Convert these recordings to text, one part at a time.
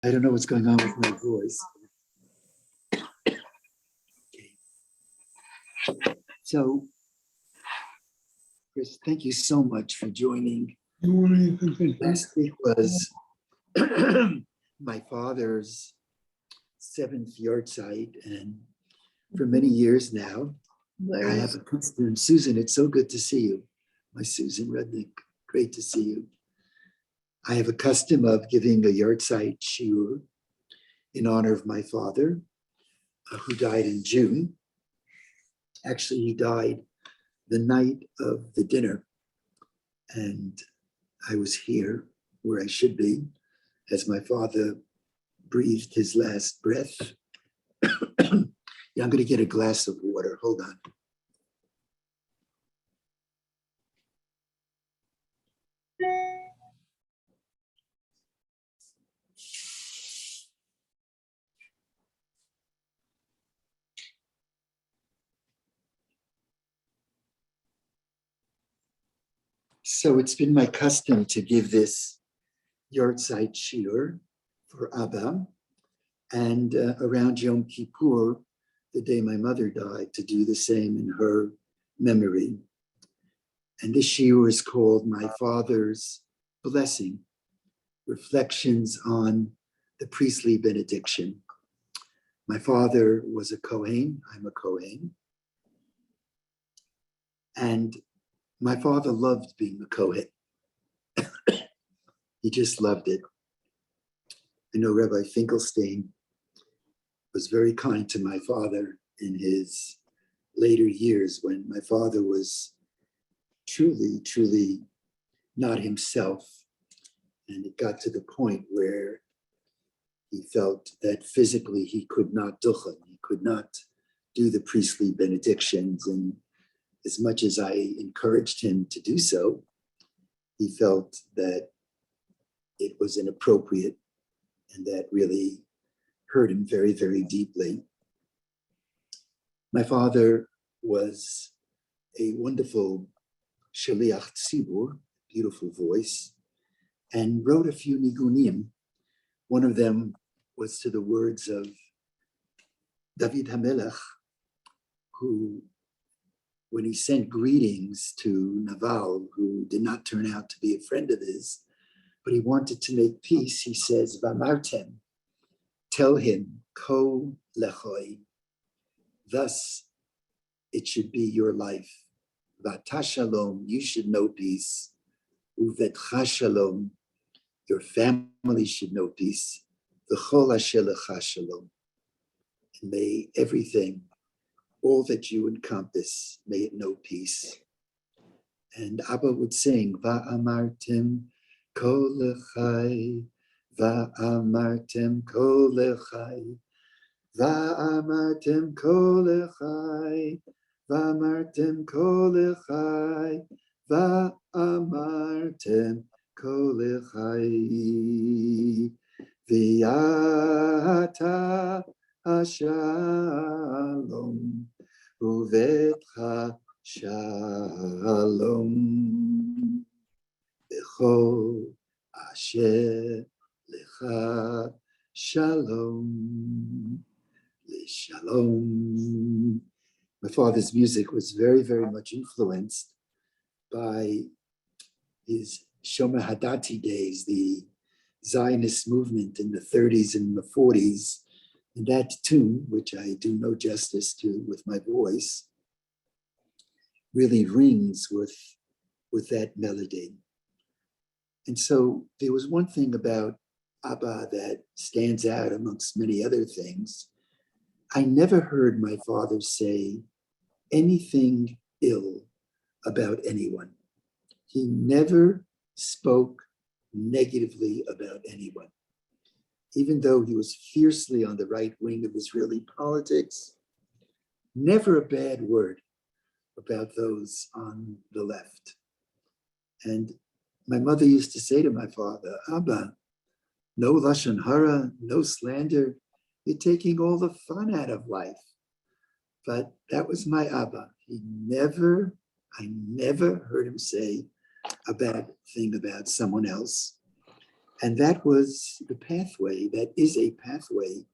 I don't know what's going on with my voice. Okay. So, Chris, thank you so much for joining. Last week was my father's 7th yahrtzeit, and for many years now, I have a custom. Susan, it's so good to see you. My Susan Rudnick, great to see you. I have a custom of giving a yahrtzeit shiur in honor of my father, who died in June. Actually, he died the night of the dinner, and I was here where I should be as my father breathed his last breath. Yeah, I'm going to get a glass of water. Hold on. So it's been my custom to give this yahrtzeit shiur for Abba, and around Yom Kippur, the day my mother died, to do the same in her memory. And this shiur is called My Father's Blessing, Reflections on the Priestly Benediction. My father was a Kohen, I'm a Kohen, and my father loved being a Kohen. He just loved it. I know Rabbi Finkelstein was very kind to my father in his later years when my father was truly, truly not himself. And it got to the point where he felt that physically he could not duchen, he could not do the priestly benedictions. And as much as I encouraged him to do so, he felt that it was inappropriate, and that really hurt him very, very deeply. My father was a wonderful shaliach tzibur, beautiful voice, and wrote a few nigunim. One of them was to the words of David HaMelech, who, when he sent greetings to Naval, who did not turn out to be a friend of his, but he wanted to make peace, he says, V'amartem, tell him, ko lechoi, thus it should be your life. V'ata shalom, you should know peace. Uvetcha shalom, your family should know peace. V'chol asher lecha shalom, and may everything, all that you encompass, may it know peace. And Abba would sing, Va'amartem kol lechai, Va'amartem kol lechai, Va'amartem kol lechai, Va'amartem kol lechai, Va'amartem kol lechai, V'yata Shalom, Uvetcha Shalom, B'chol Asher Lecha Shalom, L'Shalom. My father's music was very, very much influenced by his Shomer Hadati days, the Zionist movement in the 30s and the 40s. And that tune, which I do no justice to with my voice, really rings with that melody. And so there was one thing about Abba that stands out amongst many other things. I never heard my father say anything ill about anyone. He never spoke negatively about anyone. Even though he was fiercely on the right wing of Israeli politics, never a bad word about those on the left. And my mother used to say to my father, Abba, no lashon hara, no slander. You're taking all the fun out of life. But that was my Abba. I never heard him say a bad thing about someone else. And that was the pathway, that is a pathway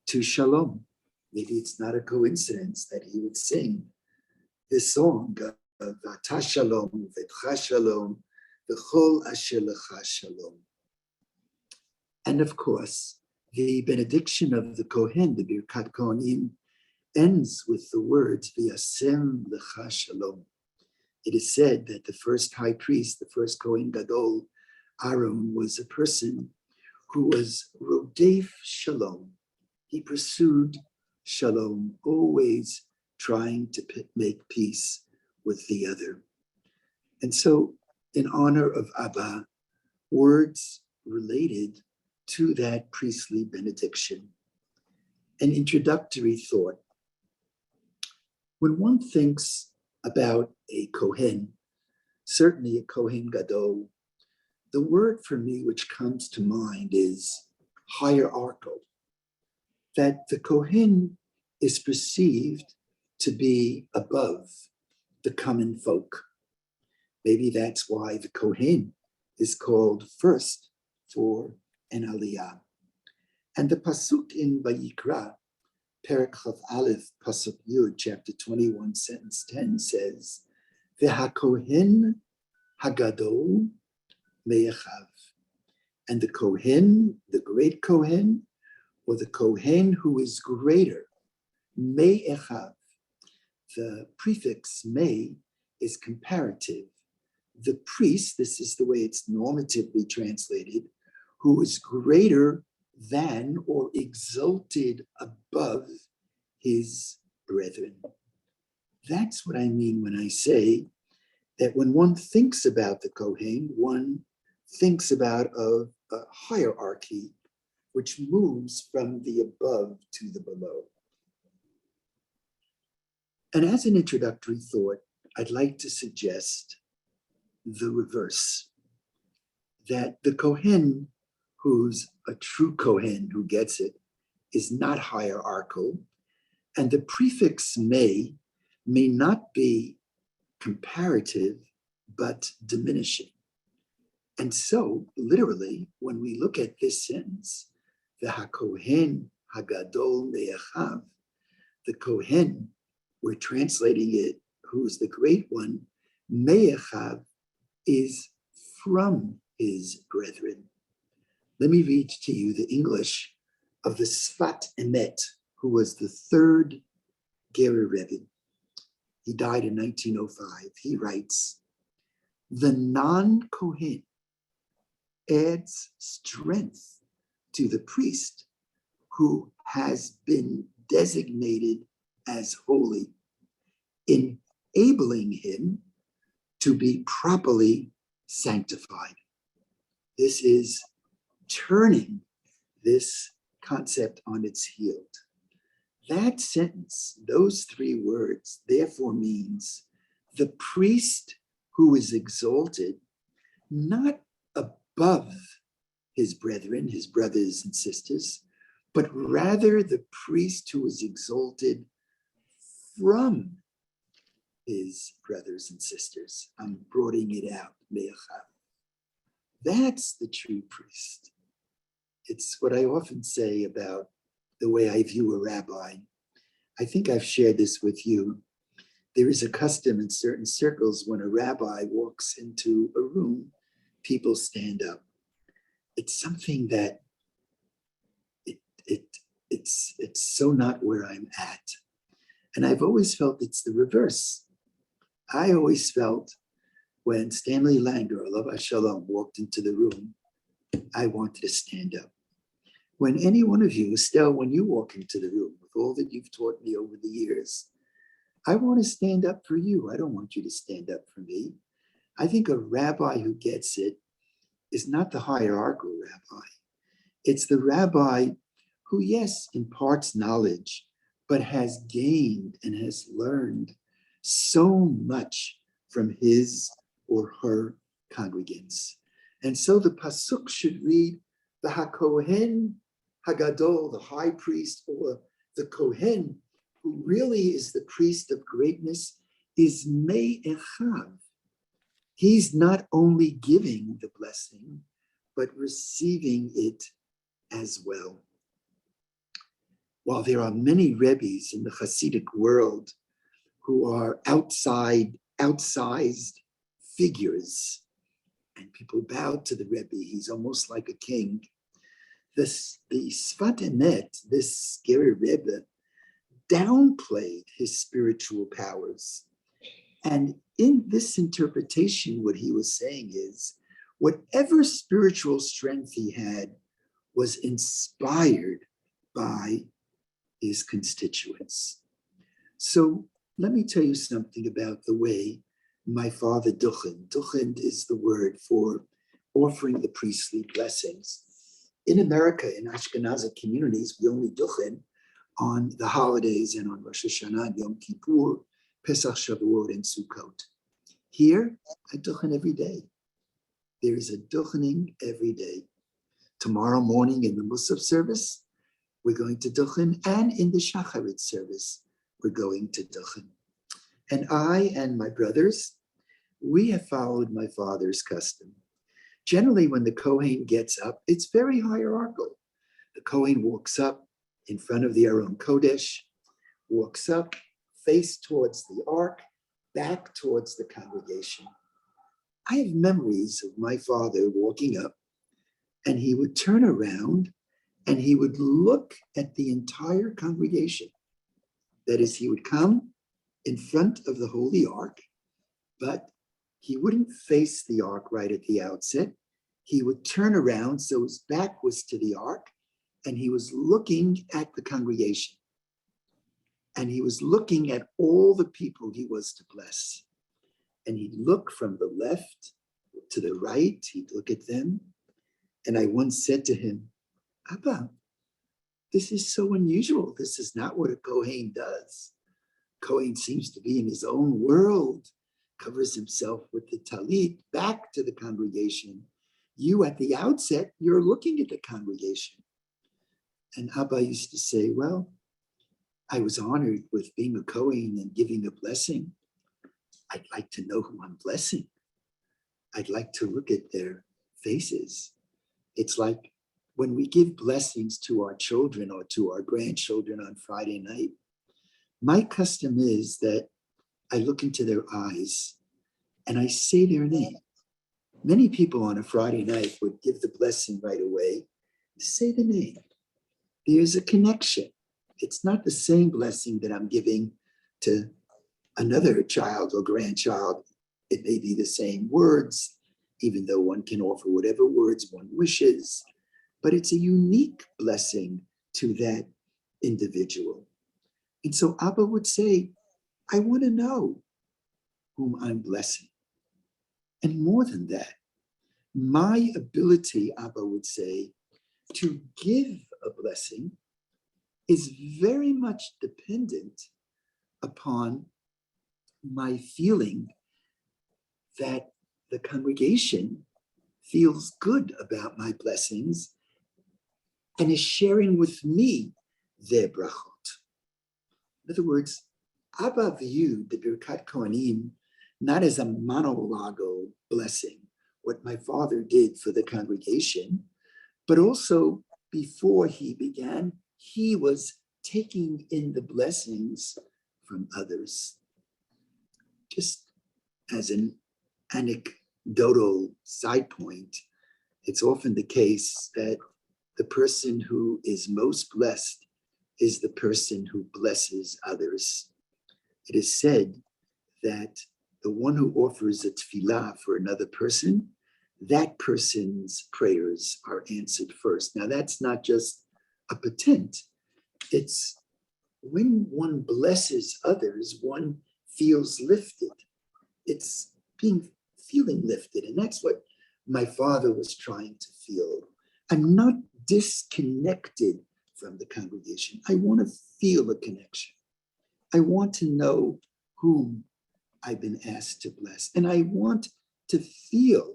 to shalom. Maybe it's not a coincidence that he would sing this song, V'ata shalom, v'etcha shalom, v'chol asher lecha shalom. And of course, the benediction of the Kohen, the Birkat Kohanim, ends with the words, V'yasem lecha shalom. It is said that the first high priest, the first Kohen Gadol, Aaron, was a person who was rodef shalom. He pursued shalom, always trying to make peace with the other. And so, in honor of Abba, words related to that priestly benediction. An introductory thought. When one thinks about a Kohen, certainly a Kohen Gadol, the word for me which comes to mind is hierarchical, that the Kohen is perceived to be above the common folk. Maybe that's why the Kohen is called first for an aliyah. And the pasuk in Vayikra, Perek Chav Aleph, pasuk Yud, chapter 21, sentence 10 says, V'hakohen hagadol me'echav. And the Kohen, the great Kohen, or the Kohen who is greater, me'echav. The prefix me is comparative. The priest, this is the way it's normatively translated, who is greater than or exalted above his brethren. That's what I mean when I say that when one thinks about the Kohen, one thinks about a hierarchy which moves from the above to the below. And as an introductory thought, I'd like to suggest the reverse, that the Kohen who's a true Kohen who gets it is not hierarchical, and the prefix may not be comparative, but diminishing. And so, literally, when we look at this sentence, the HaKohen Hagadol Me'echav, the Kohen, we're translating it, who is the great one, Me'echav is from his brethren. Let me read to you the English of the Sfat Emet, who was the third Gerer Rebbe. He died in 1905. He writes, the non-Kohen adds strength to the priest who has been designated as holy, enabling him to be properly sanctified. This is turning this concept on its heel. That sentence, those three words, therefore means the priest who is exalted, not above his brethren, his brothers and sisters, but rather the priest who is exalted from his brothers and sisters. I'm broadening it out, Me'echav. That's the true priest. It's what I often say about the way I view a rabbi. I think I've shared this with you. There is a custom in certain circles when a rabbi walks into a room, people stand up. It's something that it's so not where I'm at. And I've always felt it's the reverse. I always felt when Stanley Langer, alav shalom, walked into the room, I wanted to stand up. When any one of you, Estelle, when you walk into the room with all that you've taught me over the years, I want to stand up for you. I don't want you to stand up for me. I think a rabbi who gets it is not the hierarchical rabbi. It's the rabbi who, yes, imparts knowledge, but has gained and has learned so much from his or her congregants. And so the pasuk should read, the HaKohen Hagadol, the high priest, or the Kohen, who really is the priest of greatness, is Me'echav. He's not only giving the blessing, but receiving it as well. While there are many Rebbes in the Hasidic world who are outsized figures, and people bow to the Rebbe, he's almost like a king. The Sfat Emet, this scary Rebbe, downplayed his spiritual powers. And in this interpretation, what he was saying is, whatever spiritual strength he had was inspired by his constituents. So let me tell you something about the way my father duchend. Duchend is the word for offering the priestly blessings. In America, in Ashkenazi communities, we only duchend on the holidays and on Rosh Hashanah, Yom Kippur, Pesach, Shavuot, and Sukkot. Here, I duchen every day. There is a duchening every day. Tomorrow morning in the Musaf service, we're going to duchen, and in the Shacharit service, we're going to duchen. And I and my brothers, we have followed my father's custom. Generally, when the Kohen gets up, it's very hierarchical. The Kohen walks up in front of the Aron Kodesh, walks up, face towards the ark, back towards the congregation. I have memories of my father walking up, and he would turn around and he would look at the entire congregation. That is, he would come in front of the Holy Ark, but he wouldn't face the ark right at the outset. He would turn around so his back was to the ark, and he was looking at the congregation. And he was looking at all the people he was to bless. And he'd look from the left to the right, he'd look at them. And I once said to him, Abba, this is so unusual. This is not what a Kohen does. Kohen seems to be in his own world, covers himself with the talit, back to the congregation. You at the outset, you're looking at the congregation. And Abba used to say, well, I was honored with being a Kohen and giving a blessing. I'd like to know who I'm blessing. I'd like to look at their faces. It's like when we give blessings to our children or to our grandchildren on Friday night, my custom is that I look into their eyes and I say their name. Many people on a Friday night would give the blessing right away, say the name. There's a connection. It's not the same blessing that I'm giving to another child or grandchild. It may be the same words, even though one can offer whatever words one wishes, but it's a unique blessing to that individual. And so Abba would say, I want to know whom I'm blessing. And more than that, my ability, Abba would say, to give a blessing is very much dependent upon my feeling that the congregation feels good about my blessings and is sharing with me their brachot. In other words, Abba viewed the Birkat Kohanim not as a monologal blessing, what my father did for the congregation, but also before he began, he was taking in the blessings from others. Just as an anecdotal side point, it's often the case that the person who is most blessed is the person who blesses others. It is said that the one who offers a tefillah for another person, that person's prayers are answered first. Now, that's not just a patent. It's when one blesses others, one feels lifted. It's feeling lifted. And that's what my father was trying to feel. I'm not disconnected from the congregation. I want to feel a connection. I want to know whom I've been asked to bless. And I want to feel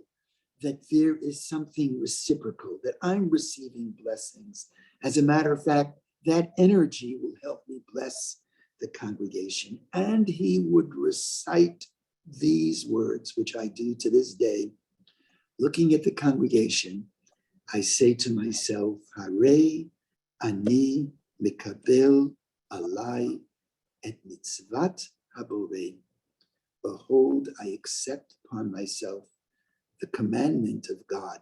that there is something reciprocal, that I'm receiving blessings. As a matter of fact, that energy will help me bless the congregation. And he would recite these words, which I do to this day, looking at the congregation I say to myself, Hare ani mikabel alai et mitzvat haborei. Behold, I accept upon myself the commandment of God,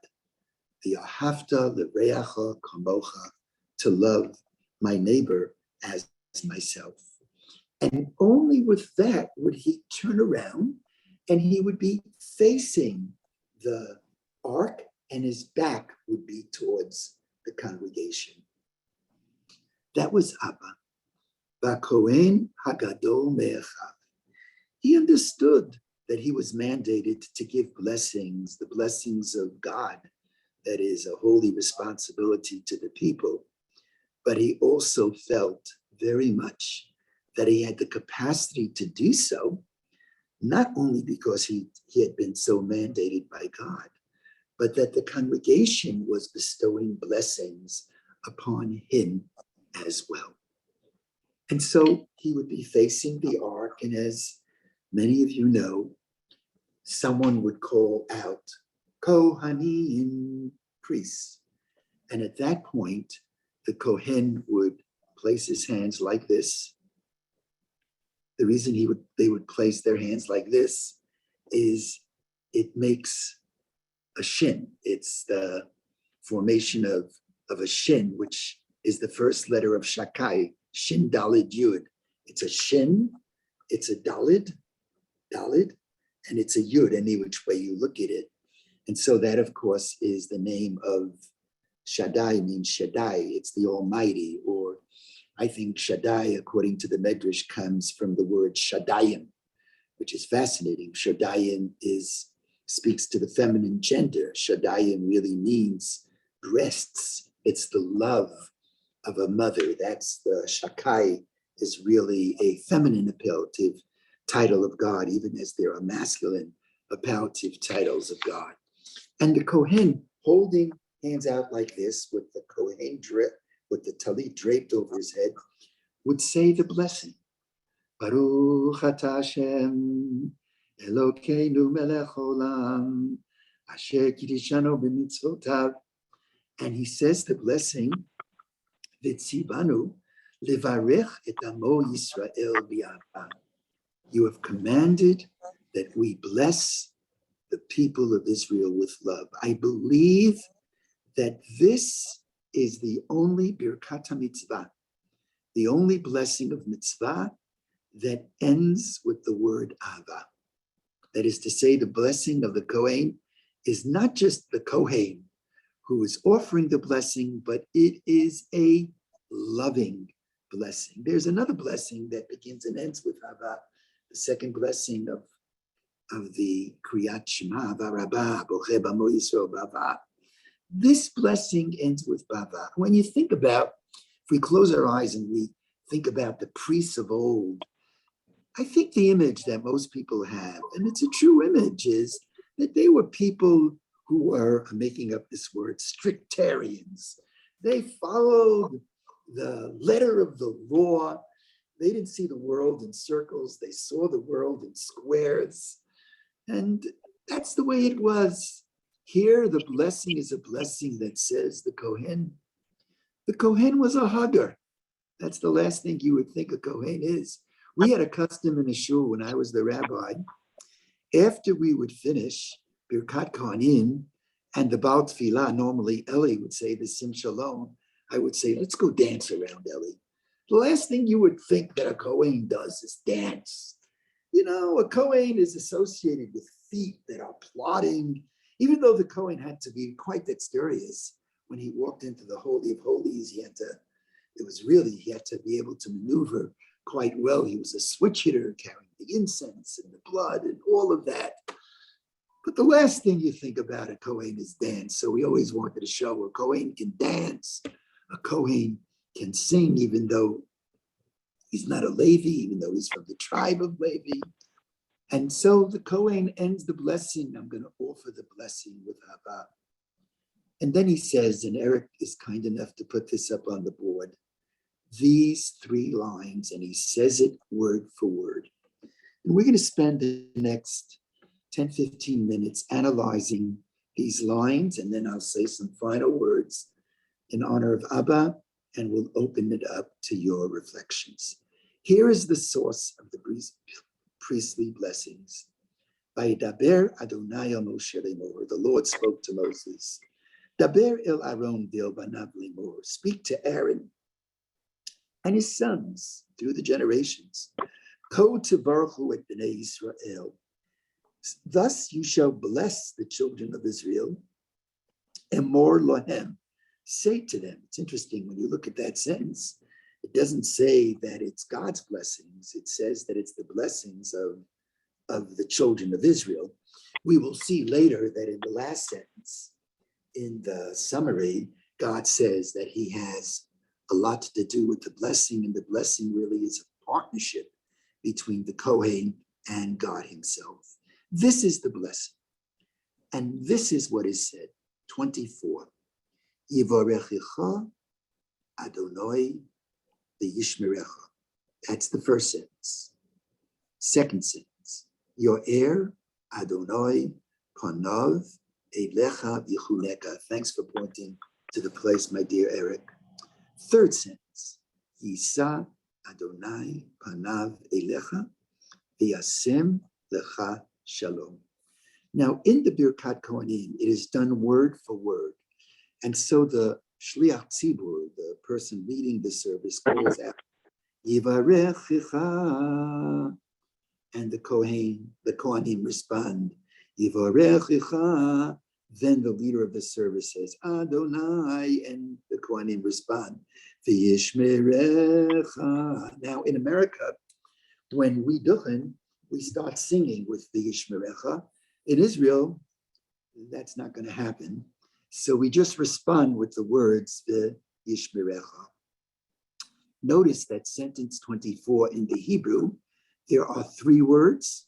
the ahavta l'reacha kamocha, to love my neighbor as myself. And only with that would he turn around and he would be facing the ark and his back would be towards the congregation. That was Abba. Ba'kohen hagadol me'echav. He understood that he was mandated to give blessings, the blessings of God, that is a holy responsibility to the people. But he also felt very much that he had the capacity to do so, not only because he had been so mandated by God, but that the congregation was bestowing blessings upon him as well. And so he would be facing the ark, and as many of you know, someone would call out, Kohanim, priests. And at that point, the Kohen would place his hands like this. The reason they would place their hands like this is it makes a shin. It's the formation of a shin, which is the first letter of Shakai, Shin Dalid Yud. It's a shin, it's a Dalid, and it's a Yud, any which way you look at it. And so that, of course, is the name of Shaddai, means Shaddai. It's the Almighty, or I think Shaddai, according to the Medrash, comes from the word Shaddayim, which is fascinating. Shaddayim speaks to the feminine gender. Shaddayim really means breasts. It's the love of a mother. That's the Shakai is really a feminine appellative title of God, even as there are masculine appellative titles of God. And the Kohen holding hands out like this with the Kohen with the talit draped over his head, would say the blessing. Baruch atah Hashem, Elokeinu melech olam, asher kiddushanu b'mitzvotav. And he says the blessing, V'tzivanu levarech et amo Yisrael b'yava. You have commanded that we bless the people of Israel with love. I believe that this is the only Birkat mitzvah, the only blessing of mitzvah that ends with the word Ava. That is to say, the blessing of the Kohen is not just the Kohen who is offering the blessing, but it is a loving blessing. There's another blessing that begins and ends with Ava, the second blessing of the Kriyat Shema, V'arabah, Bocheh b'amo Yisrael b'ava. This blessing ends with Bava. When you think about, if we close our eyes and we think about the priests of old, I think the image that most people have, and it's a true image, is that they were people who were, I'm making up this word, strictarians. They followed the letter of the law. They didn't see the world in circles. They saw the world in squares. And that's the way it was. Here, the blessing is a blessing that says the Kohen was a hugger. That's the last thing you would think a Kohen is. We had a custom in the shul when I was the rabbi. After we would finish Birkat Kohanim and the Baal Tfilah, normally Eli would say the Sim Shalom. I would say, let's go dance around Eli. The last thing you would think that a Kohen does is dance. You know, a Kohen is associated with feet that are plodding. Even though the Kohen had to be quite dexterous when he walked into the Holy of Holies, he had to be able to maneuver quite well. He was a switch hitter, carrying the incense and the blood and all of that. But the last thing you think about a Kohen is dance. So we always wanted to show a Kohen can dance, a Kohen can sing, even though he's not a Levi, even though he's from the tribe of Levi. And so the Kohen ends the blessing. I'm going to offer the blessing with Hava. And then he says, and Eric is kind enough to put this up on the board, these 3 lines, and he says it word for word. And we're going to spend the next 10, 15 minutes analyzing these lines, and then I'll say some final words in honor of Abba, and we'll open it up to your reflections. Here is the source of the priestly blessings. Vayidaber Adonai el Moshe lemor. The Lord spoke to Moses. Daber el Aaron vel banav lemor. Speak to Aaron and his sons through the generations. Ko tevarchu et bnei Yisrael. Thus you shall bless the children of Israel. Emor lohem. Say to them. It's interesting when you look at that sentence. It doesn't say that it's God's blessings. It says that it's the blessings of the children of Israel. We will see later that in the last sentence, in the summary, God says that he has a lot to do with the blessing, and the blessing really is a partnership between the Kohen and God himself. This is the blessing. And this is what is said, 24. Yivarechicha Adonai v'yishmerecha. That's the first sentence. Second sentence. Your heir, Adonai, panav, elecha v'chuneka. Thanks for pointing to the place, my dear Eric. Third sentence. Yisa Adonai, panav, elecha, v'yasem lecha shalom. Now, in the Birkat Kohanim, it is done word for word. And so the Shliach Tzibur, the person leading the service, calls out, Yivarechicha. And the Kohanim respond, Yivarechicha. Then the leader of the service says, Adonai, and the Kohanim respond, V'yishmerecha. Now in America, when we duchen, we start singing with V'yishmerecha. In Israel, that's not going to happen. So we just respond with the words, V'yishmerecha. Notice that sentence 24 in the Hebrew, there are 3 words.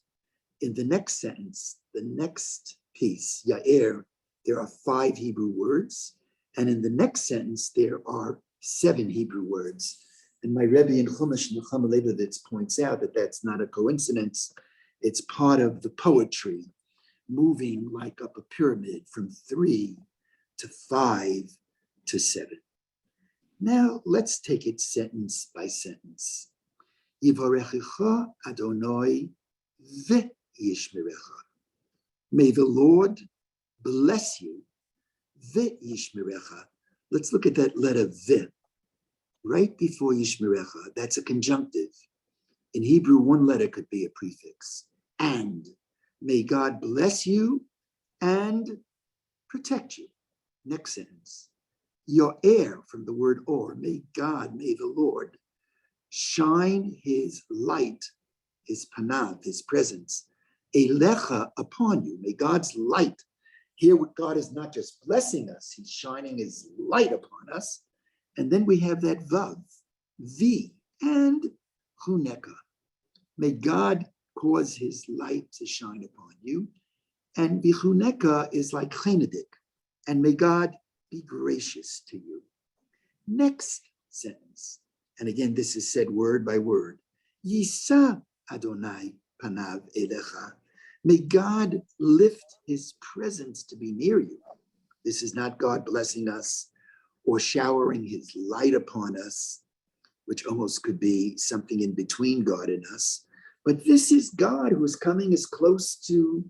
In the next sentence, the next piece, Ya'er, there are 5 Hebrew words. And in the next sentence, there are 7 Hebrew words. And my Rebbe in Chumash, Nechama Leibovitz, points out that that's not a coincidence. It's part of the poetry, moving like up a pyramid from 3 to 5 to 7. Now, let's take it sentence by sentence. Yivarechicha Adonai v'yishmerecha. May the Lord bless you v'yishmerecha. Let's look at that letter v, right before yishmerecha. That's a conjunctive. In Hebrew, one letter could be a prefix. And may God bless you and protect you. Next sentence. Your heir, from the word or, may God, may the Lord shine his light, his panav, his presence, elecha, upon you. May God's light. Here God is not just blessing us, he's shining his light upon us. And then we have that vav, v, and chuneka. May God cause his light to shine upon you. And vichuneka is like chenedik. And may God be gracious to you. Next sentence. And again, this is said word by word. Yisa Adonai panav elecha. May God lift his presence to be near you. This is not God blessing us or showering his light upon us, which almost could be something in between God and us. But this is God who is coming as close to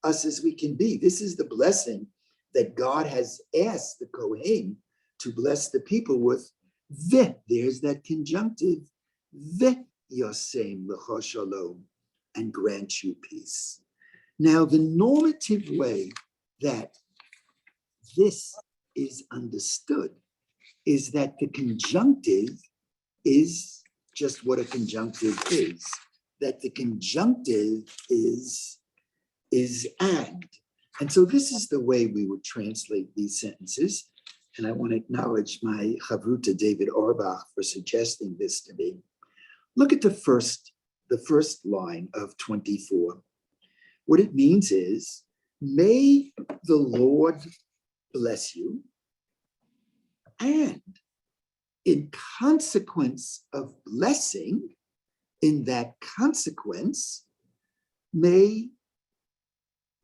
us as we can be. This is the blessing that God has asked the Kohen to bless the people with. There's that conjunctive, yasem lecha shalom, and grant you peace. Now, the normative way that this is understood is that the conjunctive is just what a conjunctive is, that the conjunctive is and. And so this is the way we would translate these sentences. And I want to acknowledge my chavruta David Orbach for suggesting this to me. Look at the first line of 24. What it means is, may the Lord bless you, and in consequence of blessing, in that consequence, may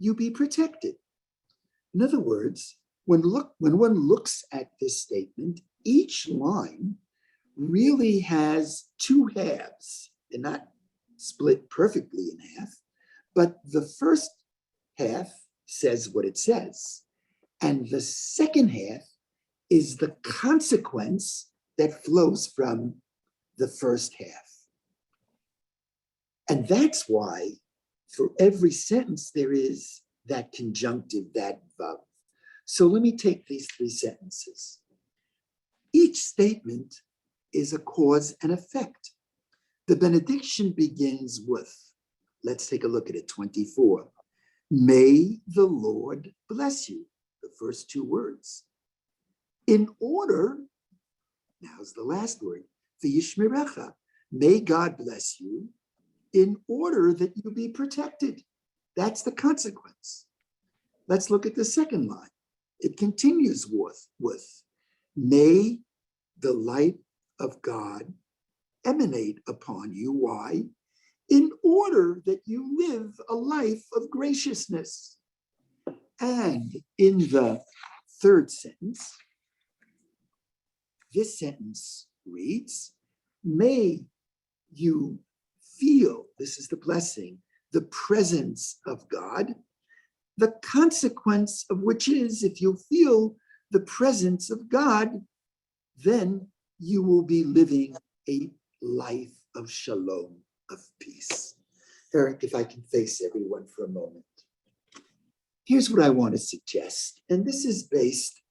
you be protected. In other words, when one looks at this statement, each line really has two halves. They're not split perfectly in half, but the first half says what it says, and the second half is the consequence that flows from the first half. And that's why for every sentence there is that conjunctive, that vav. So let me take these three sentences. Each statement is a cause and effect. The benediction begins with, let's take a look at it, 24. May the Lord bless you, the first two words. In order, now's the last word, v'yishmerecha, may God bless you, in order that you be protected. That's the consequence. Let's look at the second line. It continues with may the light of God emanate upon you. Why? In order that you live a life of graciousness. And in the third sentence, this sentence reads, may you feel, this is the blessing, the presence of God, the consequence of which is, if you feel the presence of God, then you will be living a life of shalom, of peace. Eric, if I can face everyone for a moment. Here's what I want to suggest, and this is based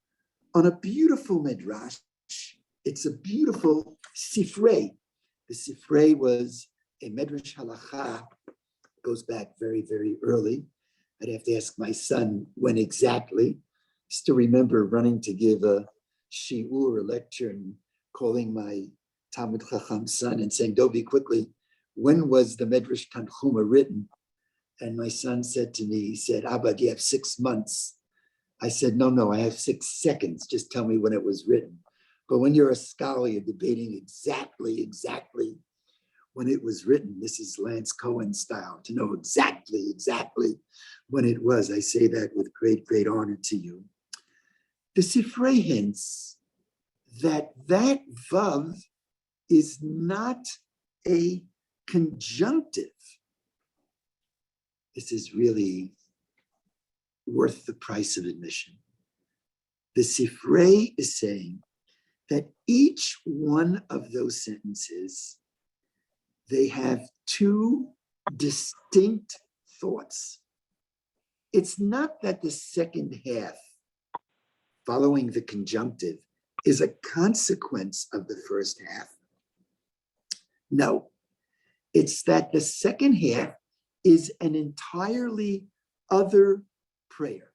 on a beautiful midrash. It's a beautiful sifrei. The sifrei was a medrash halacha, goes back very, very early. I'd have to ask my son when exactly. Still remember running to give a shiur, a lecture, and calling my Talmud Chacham son and saying, Dovi, quickly, when was the Medrash Tanchuma written? And my son said to me, he said, Abba, do you have 6 months? I said, no, I have 6 seconds. Just tell me when it was written. But when you're a scholar, you're debating exactly when it was written. This is Lance Cohen style, to know exactly when it was. I say that with great, great honor to you. The Sifrei hints that vav is not a conjunctive. This is really worth the price of admission. The Sifrei is saying that each one of those sentences, they have two distinct thoughts. It's not that the second half, following the conjunctive, is a consequence of the first half. No, it's that the second half is an entirely other prayer.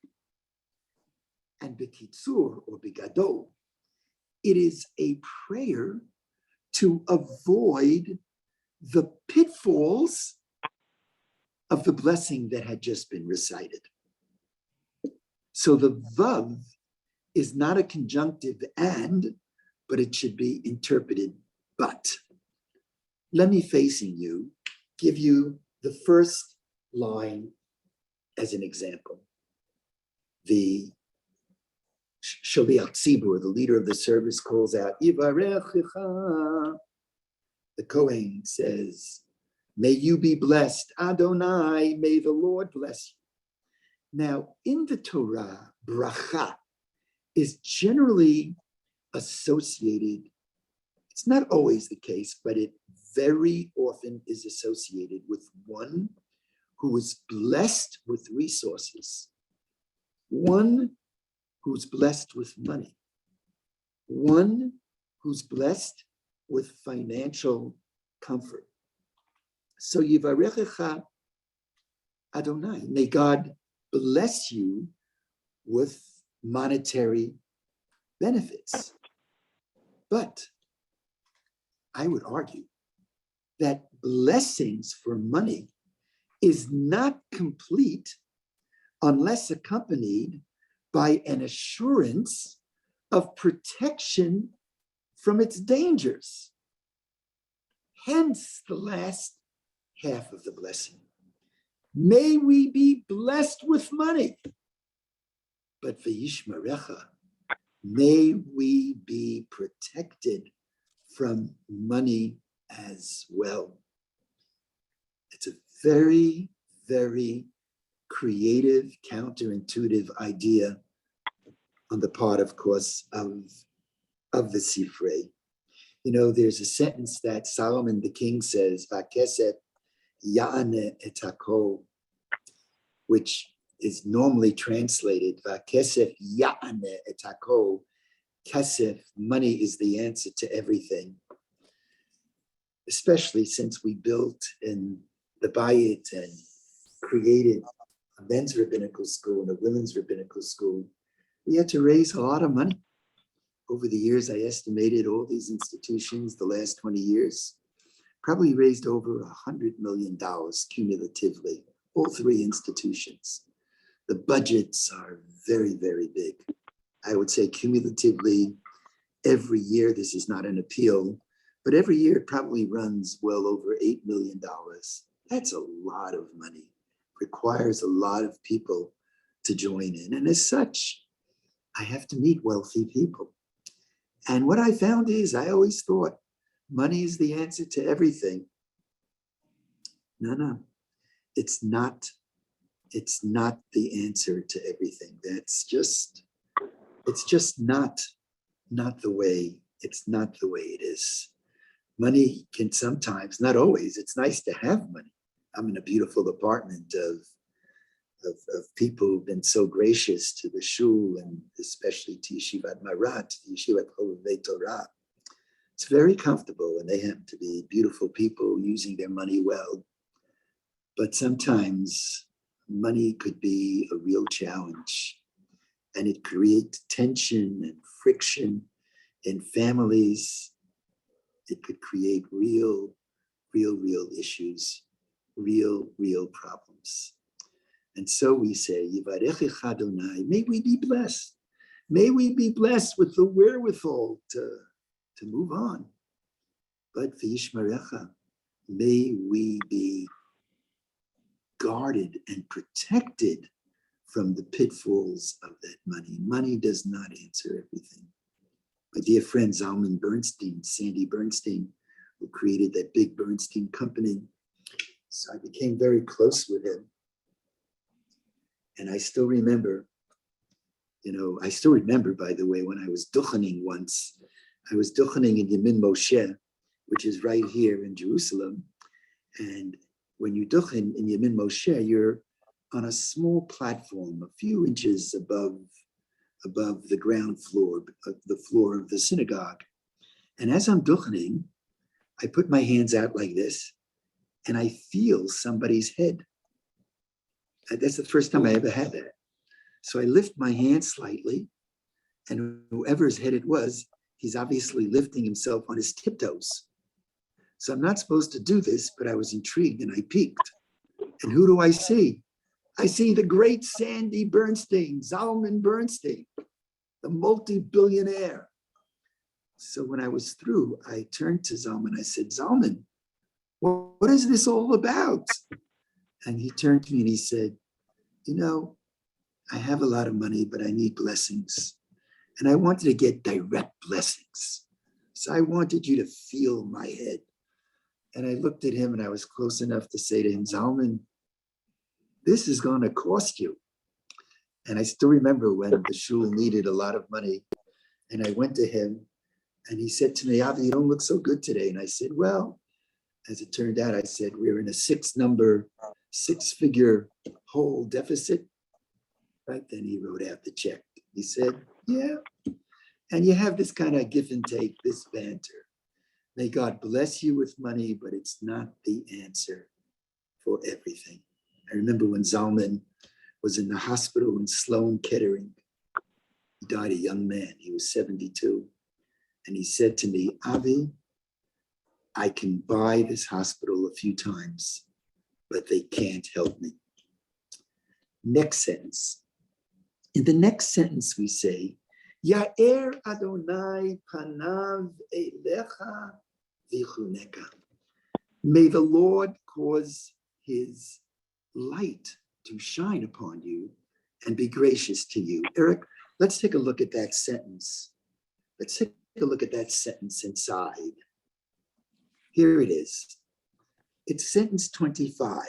And bekitzur, or bigadol, it is a prayer to avoid the pitfalls of the blessing that had just been recited. So the vav is not a conjunctive and, but it should be interpreted but. Let me, facing you, give you the first line as an example. The Shaliach Tzibur, the leader of the service, calls out, Yivarechecha. The Kohen says, may you be blessed, Adonai, may the Lord bless you. Now, in the Torah, bracha is generally associated, it's not always the case, but it very often is associated with one who is blessed with resources, one who's blessed with money, one who's blessed with financial comfort. So Yivarechecha Adonai, may God bless you with monetary benefits. But I would argue that blessings for money is not complete unless accompanied by an assurance of protection from its dangers. Hence the last half of the blessing. May we be blessed with money, but v'yishmarecha, may we be protected from money as well. It's a very, very creative, counterintuitive idea on the part, of course, of the Sifrei. You know, there's a sentence that Solomon the king says, "Vakesef ya'ane et hakol," which is normally translated, "Vakesef ya'ane et hakol." Kesef, money, is the answer to everything. Especially since we built in the Bayit and created a men's rabbinical school and a women's rabbinical school, we had to raise a lot of money. Over the years, I estimated all these institutions, the last 20 years, probably raised over $100 million cumulatively, all three institutions. The budgets are very, very big. I would say cumulatively, every year, this is not an appeal, but every year it probably runs well over $8 million. That's a lot of money. Requires a lot of people to join in. And as such, I have to meet wealthy people. And what I found is, I always thought money is the answer to everything. No, it's not. It's not the answer to everything. It's just not the way, it's not the way it is. Money can sometimes, not always, it's nice to have money. I'm in a beautiful apartment of people who've been so gracious to the shul, and especially to Yeshivat Marat, the Yeshivat Chovevei Torah. It's very comfortable, and they happen to be beautiful people using their money well. But sometimes money could be a real challenge, and it creates tension and friction in families. It could create real issues, real problems. And so we say, Yivarechecha Adonai, may we be blessed. May we be blessed with the wherewithal to move on. But v'yishmarecha, may we be guarded and protected from the pitfalls of that money. Money does not answer everything. My dear friend Zalman Bernstein, Sandy Bernstein, who created that big Bernstein company. So I became very close with him. And I still remember, by the way, when I was duchening once, I was duchening in Yemin Moshe, which is right here in Jerusalem. And when you duchen in Yemin Moshe, you're on a small platform, a few inches above the ground floor, the floor of the synagogue. And as I'm duchening, I put my hands out like this, and I feel somebody's head. That's the first time I ever had that. So I lift my hand slightly, and whoever's head it was, he's obviously lifting himself on his tiptoes. So I'm not supposed to do this, but I was intrigued and I peeked. And who do I see? I see the great Sandy Bernstein, Zalman Bernstein, the multi-billionaire. So when I was through, I turned to Zalman. I said, Zalman, what is this all about? And he turned to me and he said, I have a lot of money, but I need blessings. And I wanted to get direct blessings. So I wanted you to feel my head. And I looked at him and I was close enough to say to him, Zalman, this is going to cost you. And I still remember when the shul needed a lot of money. And I went to him and he said to me, Avi, you don't look so good today. And I said, well, as it turned out, I said, we're in a six-figure hole deficit. Right then he wrote out the check. He said, yeah. And you have this kind of give and take, this banter. May God bless you with money, but it's not the answer for everything. I remember when Zalman was in the hospital in Sloan Kettering. He died a young man. He was 72. And he said to me, Avi, I can buy this hospital a few times, but they can't help me. Next sentence. In the next sentence, we say, Ya'er Adonai panav elecha v'chuneka. May the Lord cause his light to shine upon you and be gracious to you. Eric, let's take a look at that sentence. Let's take a look at that sentence inside. Here it is. It's sentence 25.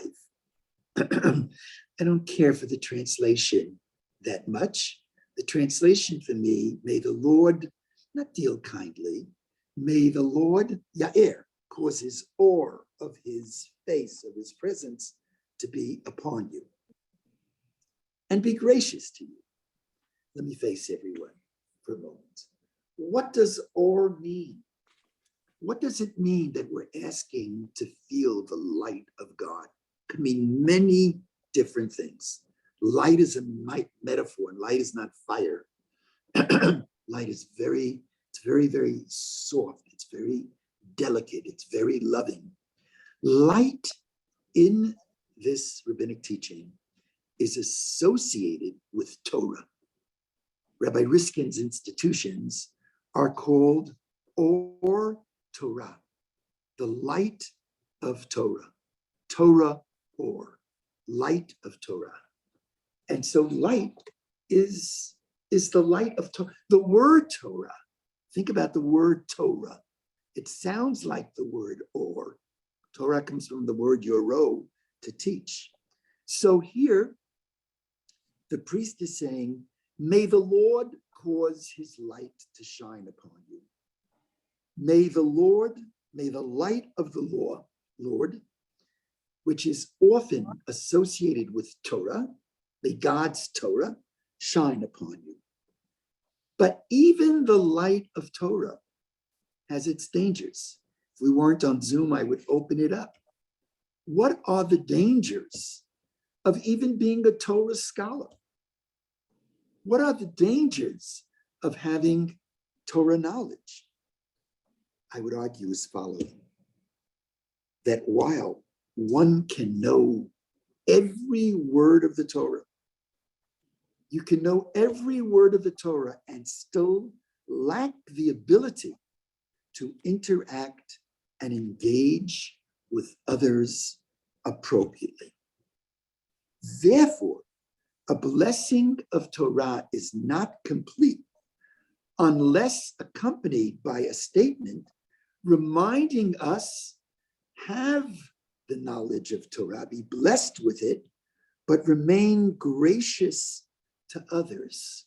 I don't care for the translation that much. The translation for me, may the Lord not deal kindly, may the Lord, Ya'er, cause his awe of his face, of his presence to be upon you. And be gracious to you. Let me face everyone for a moment. What does awe mean? What does it mean that we're asking to feel the light of God? It could mean many different things. Light is a metaphor, and light is not fire. Light is very soft. It's very delicate. It's very loving. Light in this rabbinic teaching is associated with Torah. Rabbi Riskin's institutions are called Or Torah, the light of Torah. Torah Or, light of Torah. And so light is the light of Torah. The word Torah, think about the word Torah. It sounds like the word Or. Torah comes from the word Yoro, to teach. So here, the priest is saying, may the Lord cause his light to shine upon you. May the light of the Lord, which is often associated with Torah, may God's Torah shine upon you. But even the light of Torah has its dangers. If we weren't on Zoom, I would open it up. What are the dangers of even being a Torah scholar? What are the dangers of having Torah knowledge? I would argue as following, that while one can know every word of the Torah, you can know every word of the Torah and still lack the ability to interact and engage with others appropriately. Therefore, a blessing of Torah is not complete unless accompanied by a statement reminding us, have the knowledge of Torah, be blessed with it, but remain gracious to others.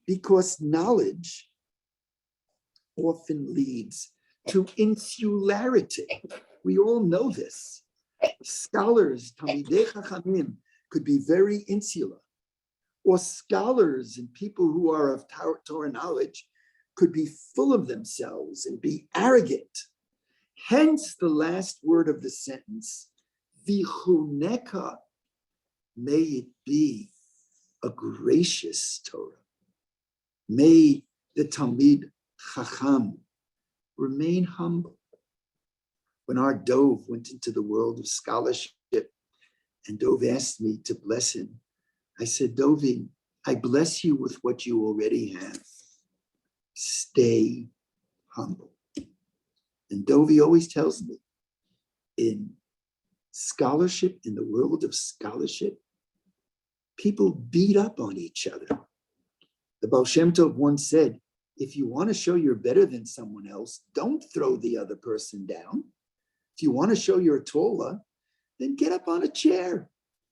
Because knowledge often leads to insularity. We all know this. Scholars, Talmidei Chachamim, could be very insular. Or scholars and people who are of Torah knowledge could be full of themselves and be arrogant. Hence the last word of the sentence, Vichuneka, may it be a gracious Torah. May the Talmid Chacham remain humble. When our Dov went into the world of scholarship and Dov asked me to bless him, I said, Dovi, I bless you with what you already have. Stay humble. And Dovi always tells me, in scholarship, in the world of scholarship, people beat up on each other. The Baal Shem Tov once said, if you want to show you're better than someone else, don't throw the other person down. If you want to show you're taller, then get up on a chair.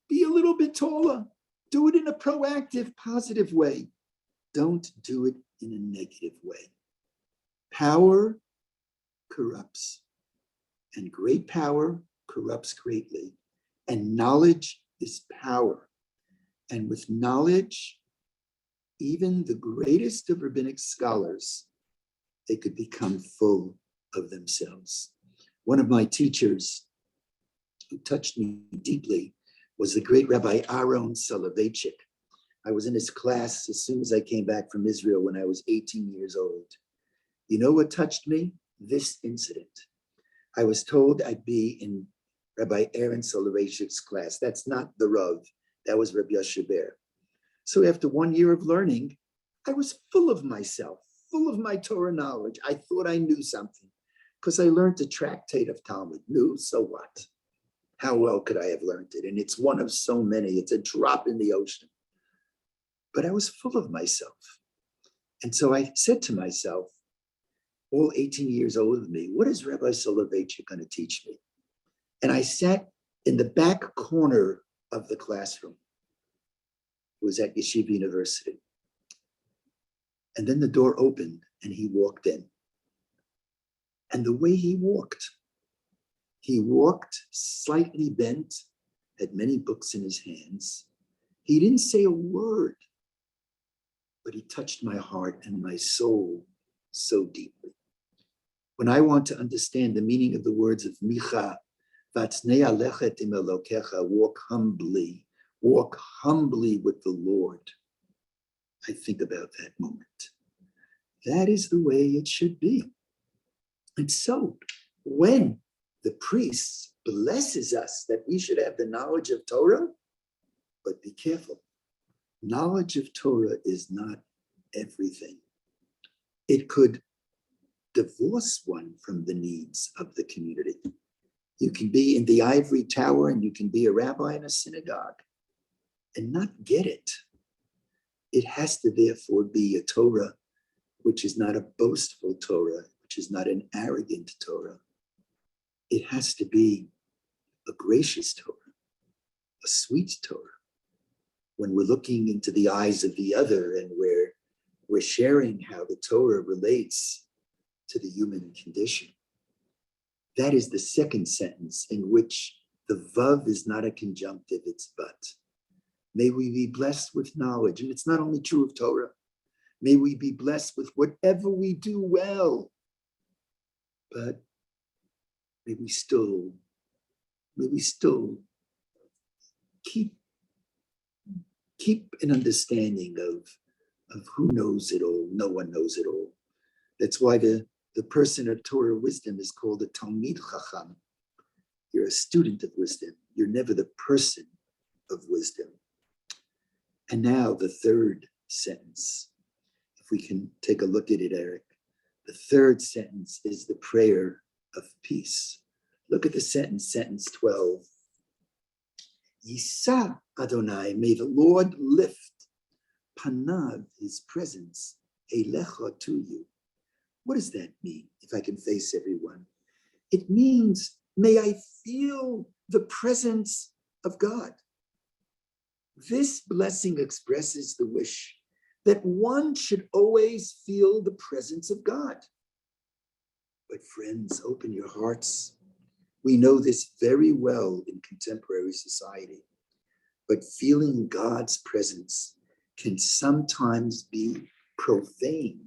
Be a little bit taller. Do it in a proactive, positive way. Don't do it in a negative way. Power corrupts, and great power corrupts greatly. And knowledge is power. And with knowledge, even the greatest of rabbinic scholars, they could become full of themselves. One of my teachers who touched me deeply was the great Rabbi Aaron Soloveitchik. I was in his class as soon as I came back from Israel when I was 18 years old. You know what touched me? This incident. I was told I'd be in Rabbi Aaron Soloveitchik's class. That's not the Rav. That was Rabbi Yashaber. So after 1 year of learning, I was full of myself, full of my Torah knowledge. I thought I knew something because I learned a tractate of Talmud. Knew, so what? How well could I have learned it? And it's one of so many. It's a drop in the ocean. but I was full of myself. And so I said to myself, all 18 years older than me, what is Rabbi Soloveitchik going to teach me? And I sat in the back corner of the classroom. It was at Yeshiva University. And then the door opened and he walked in. And the way he walked slightly bent, had many books in his hands. He didn't say a word, but he touched my heart and my soul so deeply. When I want to understand the meaning of the words of Micha, Vatznei alechet im Elokecha, walk humbly with the Lord, I think about that moment. That is the way it should be. And so when the priest blesses us that we should have the knowledge of Torah, but be careful, knowledge of Torah is not everything. It could divorce one from the needs of the community. You can be in the ivory tower and you can be a rabbi in a synagogue and not get it. It has to therefore be a Torah which is not a boastful Torah, which is not an arrogant Torah. It has to be a gracious Torah, a sweet Torah. When we're looking into the eyes of the other and we're sharing how the Torah relates to the human condition. That is the second sentence in which the vav is not a conjunctive, it's but. May we be blessed with knowledge. And it's not only true of Torah. May we be blessed with whatever we do well. But may we still keep an understanding of who knows it all. No one knows it all. That's why the person of Torah wisdom is called a Talmid Chacham. You're a student of wisdom. You're never the person of wisdom. And now the third sentence. If we can take a look at it, Eric. The third sentence is the prayer of peace. Look at the sentence 12. Yisa Adonai, may the Lord lift panav, his presence, elecha, to you. What does that mean, if I can face everyone? It means, may I feel the presence of God. This blessing expresses the wish that one should always feel the presence of God. But friends, open your hearts. We know this very well in contemporary society, but feeling God's presence can sometimes be profaned.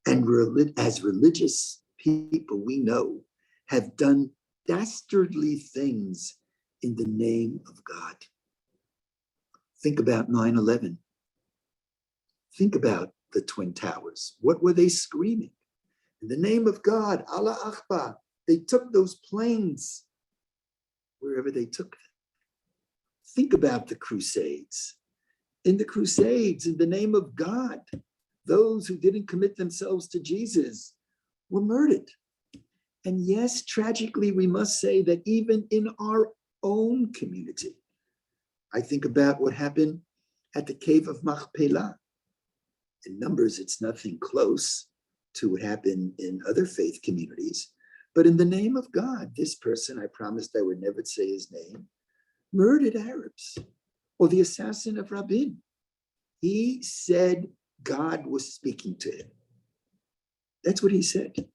And as religious people, we know, have done dastardly things in the name of God. Think about 9/11. Think about the Twin Towers. What were they screaming? In the name of God, Allah Akbar. They took those planes wherever they took them. Think about the Crusades. In the Crusades, in the name of God, those who didn't commit themselves to Jesus were murdered. And yes, tragically, we must say that even in our own community, I think about what happened at the cave of Machpelah. In numbers, it's nothing close to what happened in other faith communities. But in the name of God, this person, I promised I would never say his name, murdered Arabs. Or the assassin of Rabin. He said God was speaking to him. That's what he said.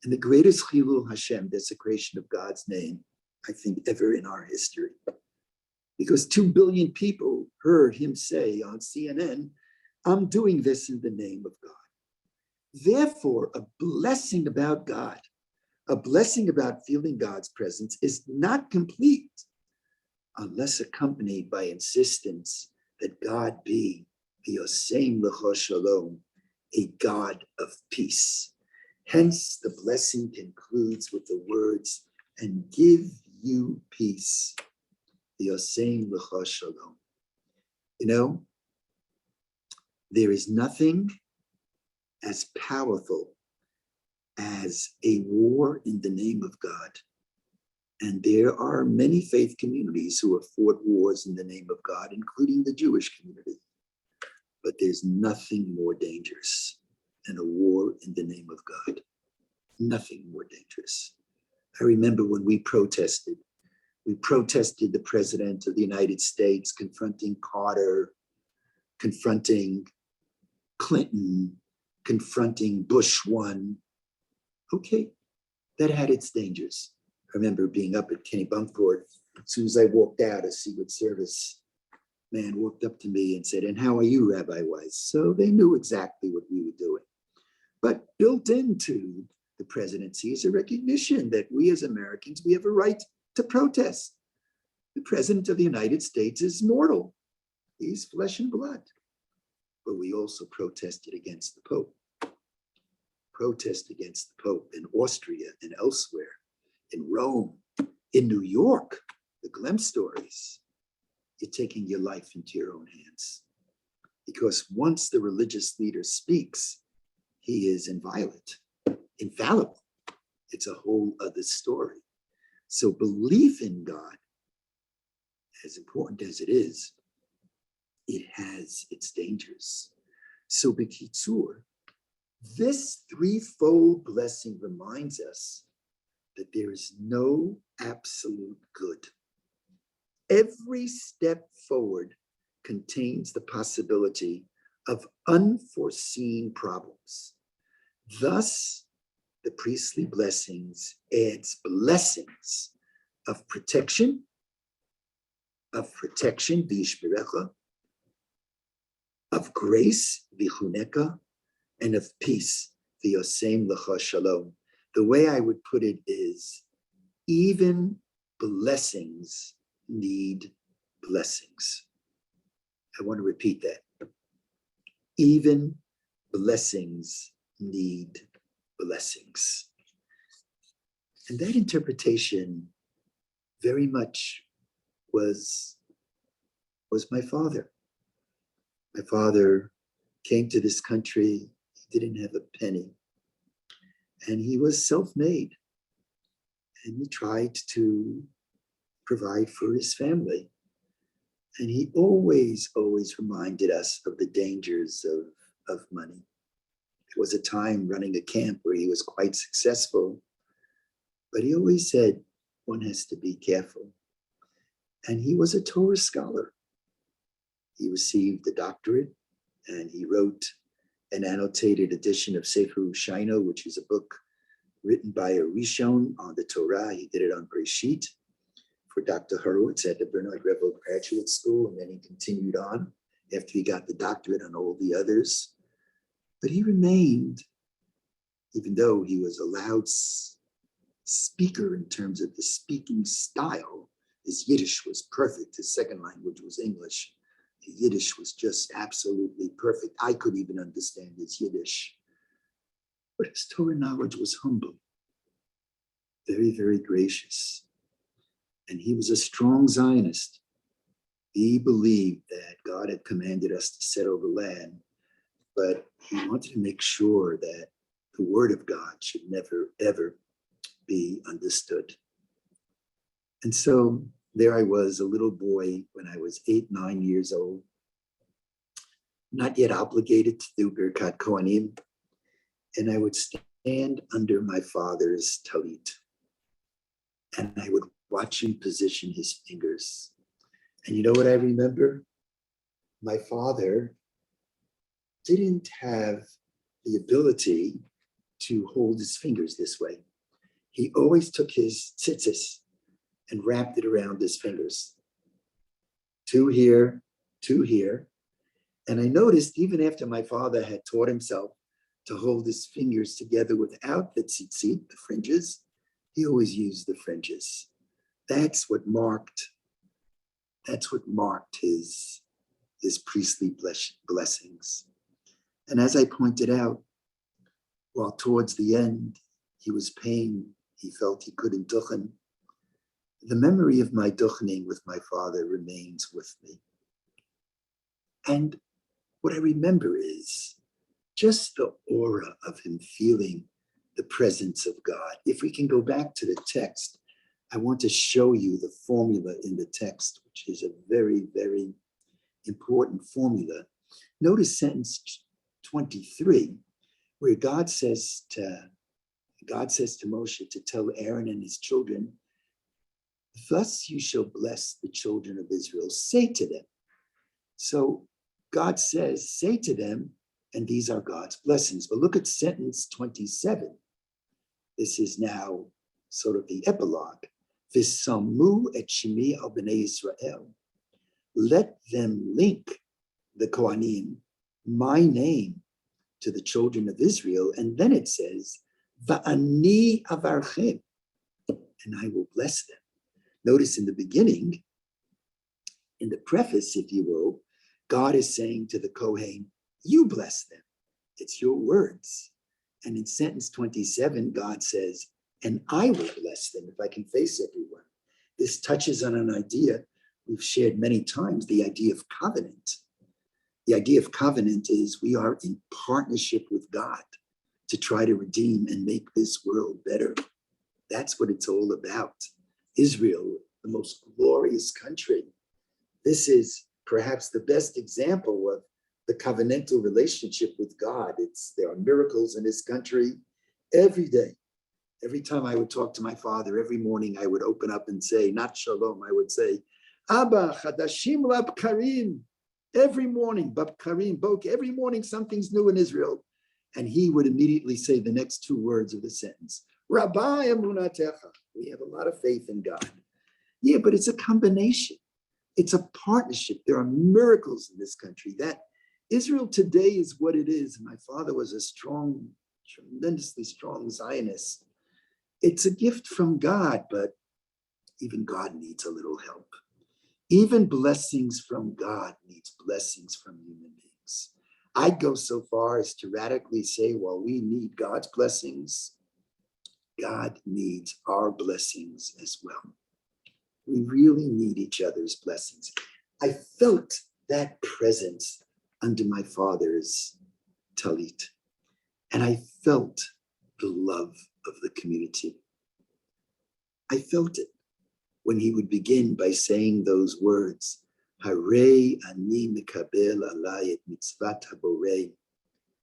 And the greatest Chilul Hashem, desecration of God's name, I think, ever in our history. Because 2 billion people heard him say on CNN, I'm doing this in the name of God. Therefore, a blessing about God, a blessing about feeling God's presence is not complete unless accompanied by insistence that God be the Oseim Lecho Shalom, a God of peace. Hence, the blessing concludes with the words, and give you peace, the Oseim Lecho Shalom. You know, there is nothing as powerful as a war in the name of God. And there are many faith communities who have fought wars in the name of God, including the Jewish community. but there's nothing more dangerous than a war in the name of God. Nothing more dangerous. I remember when we protested the President of the United States, confronting Carter, confronting Clinton, confronting Bush 1. Okay, that had its dangers. I remember being up at Kennebunkport. As soon as I walked out, a Secret Service man walked up to me and said, "And how are you, Rabbi Weiss?" So they knew exactly what we were doing. But built into the presidency is a recognition that we as Americans, we have a right to protest. The President of the United States is mortal. He's flesh and blood. But we also protested against the Pope. Protest against the Pope in Austria and elsewhere, in Rome, in New York, the Glemm stories. You're taking your life into your own hands. Because once the religious leader speaks, he is inviolate, infallible. It's a whole other story. So belief in God, as important as it is, it has its dangers. So b'kitzur, this threefold blessing reminds us that there is no absolute good. Every step forward contains the possibility of unforeseen problems. Thus, the priestly blessings adds blessings of protection, v'yishmerecha, of grace, v'chuneka, and of peace, v'yosem lecha shalom. The way I would put it is, even blessings need blessings. I want to repeat that. Even blessings need blessings. And that interpretation very much was my father. My father came to this country, he didn't have a penny, and he was self-made. And he tried to provide for his family. And he always reminded us of the dangers of money. There was a time running a camp where he was quite successful, but he always said, one has to be careful. And he was a Torah scholar. He received a doctorate, and he wrote an annotated edition of Sefer Hushaino, which is a book written by a Rishon on the Torah. He did it on Breshit for Dr. Horowitz at the Bernard Revel Graduate School, and then he continued on after he got the doctorate on all the others. But he remained, even though he was a loud speaker in terms of the speaking style, his Yiddish was perfect. His second language was English. The Yiddish was just absolutely perfect. I could even understand his Yiddish. But his Torah knowledge was humble, very, very gracious. And he was a strong Zionist. He believed that God had commanded us to settle the land, but he wanted to make sure that the word of God should never, ever be understood. And so there I was, a little boy when I was 8, 9 years old, not yet obligated to do Birkat Kohanim, and I would stand under my father's talit, and I would watch him position his fingers. And you know what I remember? My father didn't have the ability to hold his fingers this way. He always took his tzitzis and wrapped it around his fingers. 2 here, 2 here. And I noticed even after my father had taught himself to hold his fingers together without the tzitzit, the fringes, he always used the fringes. That's what marked his priestly blessings. And as I pointed out, while towards the end he was paying, he felt he couldn't duchen, the memory of my duchening with my father remains with me. And what I remember is just the aura of him feeling the presence of God. If we can go back to the text, I want to show you the formula in the text, which is a very, very important formula. Notice sentence 23, where God says to Moshe to tell Aaron and his children, thus you shall bless the children of Israel. Say to them. So God says, say to them, and these are God's blessings. But look at sentence 27. This is now sort of the epilogue. V'samu et shemi al bnei Israel. Let them link the Kohanim, my name, to the children of Israel. And then it says, Va'ani avarchem, and I will bless them. Notice in the beginning, in the preface, if you will, God is saying to the Kohen, you bless them. It's your words. And in sentence 27, God says, and I will bless them if I can face everyone. This touches on an idea we've shared many times, the idea of covenant. The idea of covenant is we are in partnership with God to try to redeem and make this world better. That's what it's all about. Israel, the most glorious country. This is perhaps the best example of the covenantal relationship with God. There are miracles in this country every day. Every time I would talk to my father, every morning I would open up and say, not shalom, I would say, Abba, chadashim labkarim. Every morning, babkarim, bok, every morning something's new in Israel. And he would immediately say the next two words of the sentence, Rabbi emunatecha. We have a lot of faith in God. Yeah, but it's a combination. It's a partnership. There are miracles in this country. That Israel today is what it is. My father was a strong, tremendously strong Zionist. It's a gift from God, but even God needs a little help. Even blessings from God needs blessings from human beings. I'd go so far as to radically say, while we need God's blessings, God needs our blessings as well. We really need each other's blessings. I felt that presence under my father's talit, and I felt the love of the community. I felt it when he would begin by saying those words, Harei ani mekabel alai et mitzvat haborei.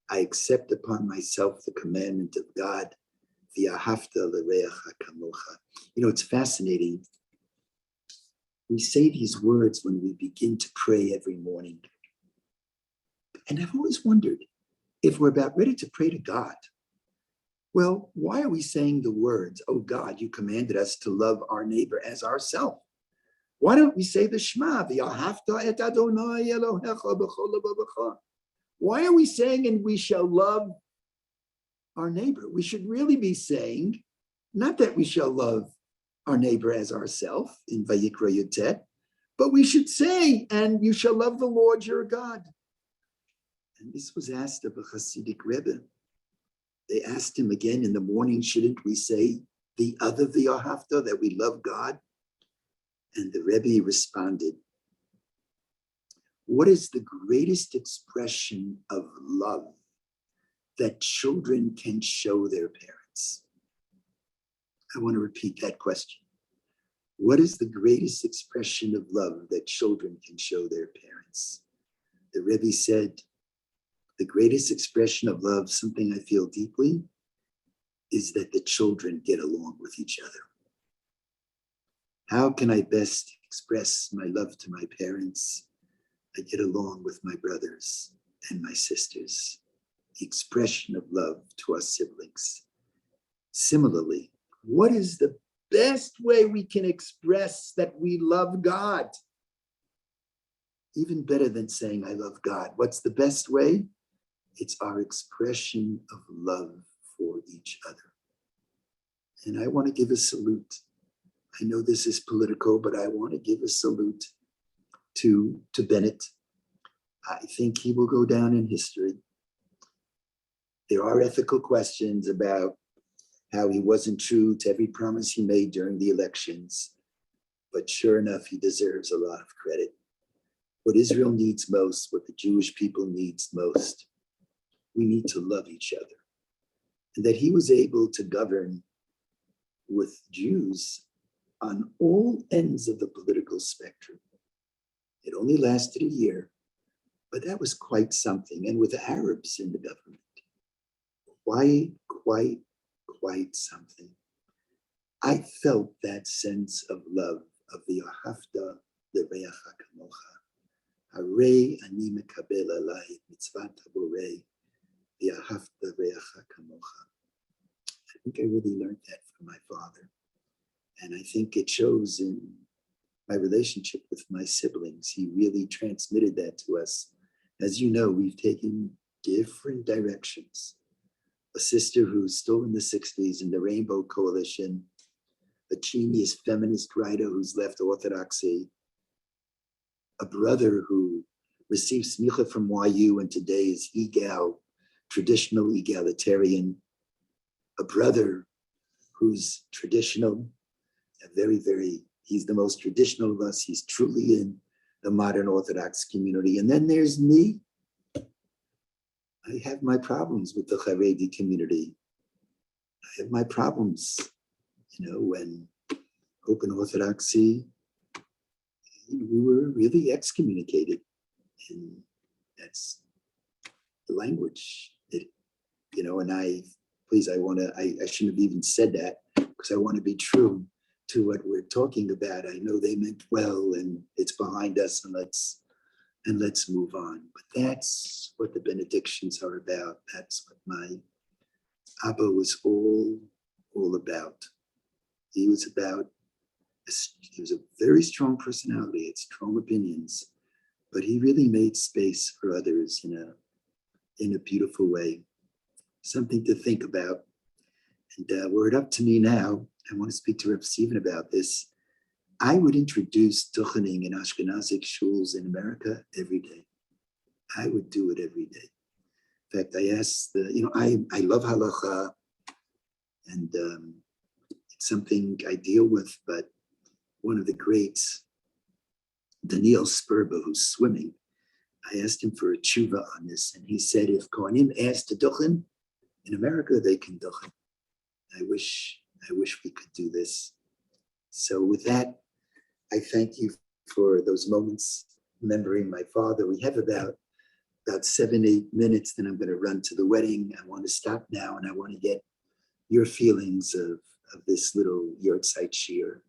I accept upon myself the commandment of God, v'ahavta l'reacha kamocha. You know, it's fascinating. We say these words when we begin to pray every morning. And I've always wondered, if we're about ready to pray to God, well, why are we saying the words, oh God, you commanded us to love our neighbor as ourselves? Why don't we say the Shema, v'ahavta et Adonai Elohecha b'chol levavecha? Why are we saying, and we shall love our neighbor? We should really be saying, not that we shall love our neighbor as ourselves in Vayikra Yutet, but we should say, and you shall love the Lord your God. And this was asked of a Hasidic Rebbe. They asked him again in the morning, shouldn't we say the other v'ahavta, that we love God? And the Rebbe responded, what is the greatest expression of love that children can show their parents? I want to repeat that question. What is the greatest expression of love that children can show their parents? The Rebbe said, the greatest expression of love, something I feel deeply, is that the children get along with each other. How can I best express my love to my parents? I get along with my brothers and my sisters. The expression of love to our siblings. Similarly, what is the best way we can express that we love God? Even better than saying I love God. What's the best way? It's our expression of love for each other. And I want to give a salute. I know this is political, but I want to give a salute to Bennett. I think he will go down in history. There are ethical questions about how he wasn't true to every promise he made during the elections, but sure enough, he deserves a lot of credit. What Israel needs most, what the Jewish people needs most, we need to love each other. And that he was able to govern with Jews on all ends of the political spectrum. It only lasted a year, But that was quite something. And with the Arabs in the government, quite something. I felt that sense of love of the Ahavta l'reacha kamocha. Harei ani mekabel alai mitzvat haborei v'ahavta l'reacha kamocha. I think I really learned that from my father. And I think it shows in my relationship with my siblings. He really transmitted that to us. As you know, we've taken different directions. A sister who's still in the 60s in the Rainbow Coalition, a genius feminist writer who's left orthodoxy, a brother who received smicha from YU and today is traditional egalitarian, a brother who's traditional, he's the most traditional of us. He's truly in the modern Orthodox community. And then there's me. I have my problems with the Haredi community. I have my problems, when Open Orthodoxy, we were really excommunicated. And that's the language that, and I shouldn't have even said that because I want to be true to what we're talking about. I know they meant well and it's behind us and let's move on. But that's what the benedictions are about. That's what my Abba was all about. He was a very strong personality, had strong opinions, but he really made space for others in a beautiful way. Something to think about. And were it up to me now, I want to speak to Reb Stephen about this. I would introduce duchening in Ashkenazic shuls in America every day. I would do it every day. In fact, I asked I love halacha, and it's something I deal with, but one of the greats, Daniel Sperba, who's swimming, I asked him for a tshuva on this, and he said, if Kohanim asked to duchen, in America, they can duchen. I wish we could do this. So with that, I thank you for those moments remembering my father. We have about 7-8 minutes, then I'm going to run to the wedding. I want to stop now, and I want to get your feelings of this little yahrtzeit shir.